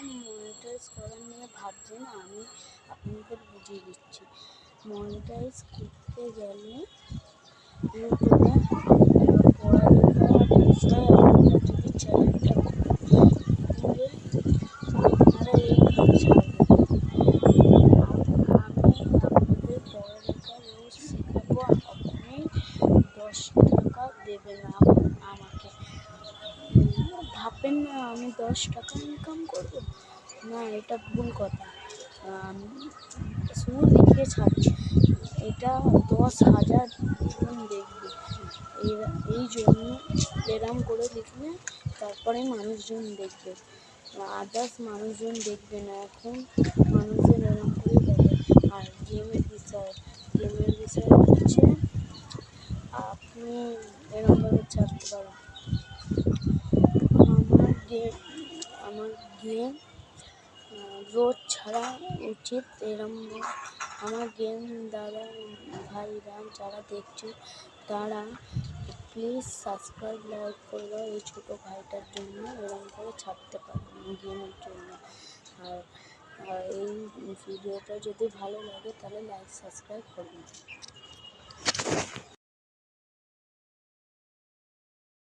Monetize করার নিয়ে ভাবছি না, আমি আপনাদের বুঝিয়ে দিচ্ছি। মনিটাইজ করতে গেলে ইউটিউবে পড়ালেখার বিষয়ে আপনারা যদি চ্যানেলটা খুলে আপনারা এইভাবে ছাড়বেন, আমি আপনাদের পড়ালেখা রোজ শেখাবো, আপনি 10 টাকা দেবেন আমাকে। ভাববেন না আমি 10 টাকা ইনকাম করবো, না, এটা ভুল কথা। শুধু লিখে ছাড়ছি, এটা 10,000 জন দেখবে। এই জন্য এরম করে লিখলে তারপরে মানুষজন দেখবে, আদার্স মানুষজন দেখবে না। এখন মানুষজন এরম করে দেখে। আর গেমের বিষয় হচ্ছে আপনি এরমভাবে ছাড়তে পারেন। আমার গেম রোজ ছাড়া উচিত। আমার গেম দ্বারা ভাইরা যারা দেখছে তারা প্লিজ সাবস্ক্রাইব লাইক করে দাও এই ছোটো ভাইটার জন্য, এরম করে ছাড়তে পারেন গেমের জন্য। আর এই ভিডিওটা যদি ভালো লাগে তাহলে লাইক সাবস্ক্রাইব করবেন।